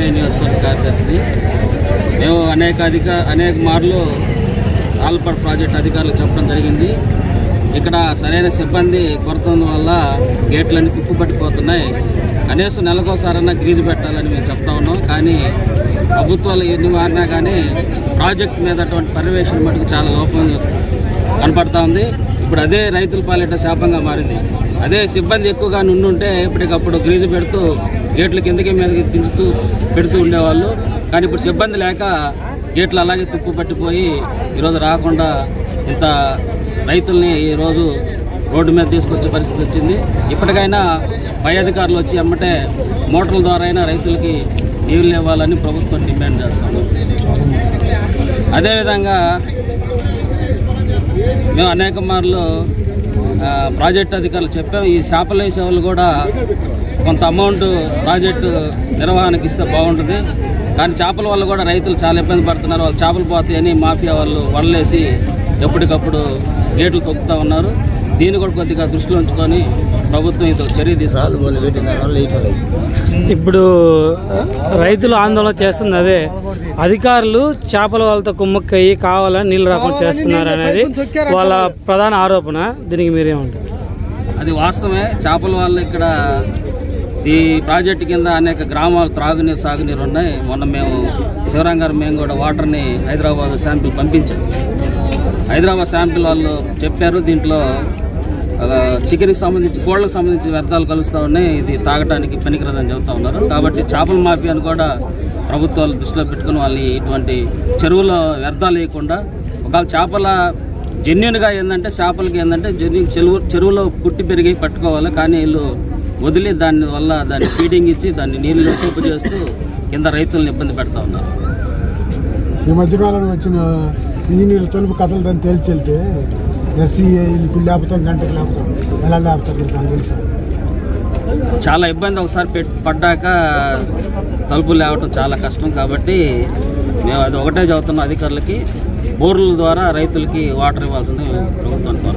ఆత్రేయ నియోజకవర్గ కార్యదర్శిని. మేము అనేక మార్లు ఆల్పడ్ ప్రాజెక్ట్ అధికారులకు చెప్పడం జరిగింది. ఇక్కడ సరైన సిబ్బంది కొరత వల్ల గేట్లన్నీ తిప్పుపట్టిపోతున్నాయి. కనీసం నెలకోసారన్నా గ్రీజు పెట్టాలని మేము చెప్తా ఉన్నాం. కానీ ప్రభుత్వాలు ఎన్ని మారినా కానీ ప్రాజెక్ట్ మీద అటువంటి పర్యవేక్షణ మటుకు చాలా లోపం కనపడతా ఉంది. ఇప్పుడు అదే రైతుల పాలిట శాపంగా మారింది. అదే సిబ్బంది ఎక్కువగా నుండుంటే ఎప్పటికప్పుడు గ్రీజు పెడుతూ గేట్ల కిందకి మీదకి దించుతూ పెడుతూ ఉండేవాళ్ళు. కానీ ఇప్పుడు సిబ్బంది లేక గేట్లు అలాగే తుప్పు పట్టిపోయి ఈరోజు రాకుండా ఇంత రైతుల్ని ఈరోజు రోడ్డు మీద తీసుకొచ్చే పరిస్థితి వచ్చింది. ఇప్పటికైనా పై అధికారులు వచ్చి అమ్మటే మోటార్ల ద్వారా అయినా రైతులకి నీళ్లు ఇవ్వాలని ప్రభుత్వం డిమాండ్ చేస్తాము. అదేవిధంగా మేము అనేక మార్లు ప్రాజెక్టు అధికారులు చెప్పాము. ఈ చేపల సేవలు కూడా కొంత అమౌంట్ ప్రాజెక్టు నిర్వహణకి ఇస్తే బాగుంటుంది. కానీ చేపల వల్ల కూడా రైతులు చాలా ఇబ్బంది పడుతున్నారు. వాళ్ళు చేపలు పోతాయని మాఫియా వాళ్ళు వడలేసి ఎప్పటికప్పుడు గేట్లు తొక్కుతూ ఉన్నారు. దీన్ని కూడా కొద్దిగా దృష్టిలో ఉంచుకొని ప్రభుత్వం ఇది చర్య తీసుకోవాలి. ఇప్పుడు రైతులు ఆందోళన చేస్తుంది అదే, అధికారులు చేపల వాళ్ళతో కుమ్మక్కయ్యి కావాలని నీళ్లు రాకుండా చేస్తున్నారు అనేది వాళ్ళ ప్రధాన ఆరోపణ. దీనికి మీరేమంటారు? అది వాస్తవమే. చేపల వాళ్ళు ఇక్కడ ఈ ప్రాజెక్టు కింద అనేక గ్రామాలు త్రాగునీరు సాగునీరు ఉన్నాయి. మొన్న శివరాం గారు మేము కూడా వాటర్ని హైదరాబాద్ శాంపిల్ పంపించాం. హైదరాబాద్ శాంపిల్ వాళ్ళు చెప్పారు దీంట్లో చికెన్కి సంబంధించి కోళ్ళకు సంబంధించి వ్యర్థాలు కలుస్తూ ఉన్నాయి, ఇది తాగడానికి పనికిరాదని చెబుతూ ఉన్నారు. కాబట్టి చేపల మాఫియాను కూడా ప్రభుత్వాలు దృష్టిలో పెట్టుకుని వాళ్ళని ఇటువంటి చెరువులో వ్యర్థాలు వేయకుండా, ఒకవేళ చేపల జెన్యున్గా ఏంటంటే చేపలకి ఏంటంటే చెరువులో పుట్టి పెరిగి పట్టుకోవాలి. కానీ వీళ్ళు వదిలి దాన్ని ఫీడింగ్ ఇచ్చి దాన్ని నీళ్ళు చూపు చేస్తూ కింద రైతులను ఇబ్బంది పెడతా ఉన్నారు. ఈ మధ్యకాలంలో వచ్చిన ఇంజనీర్లు తలుపు కథలు దాన్ని తేల్చెళ్తే ఇప్పుడు లేపుతాం, గంటకు లేపుతాం, ఎలా లేపుతారు నాకు తెలుసా. చాలా ఇబ్బంది. ఒకసారి పడ్డాక తలుపులు లేవటం చాలా కష్టం. కాబట్టి మేము అది ఒకటే చదువుతున్నాం అధికారులకి, బోర్ల ద్వారా రైతులకి వాటర్ ఇవ్వాల్సింది ప్రభుత్వానికి.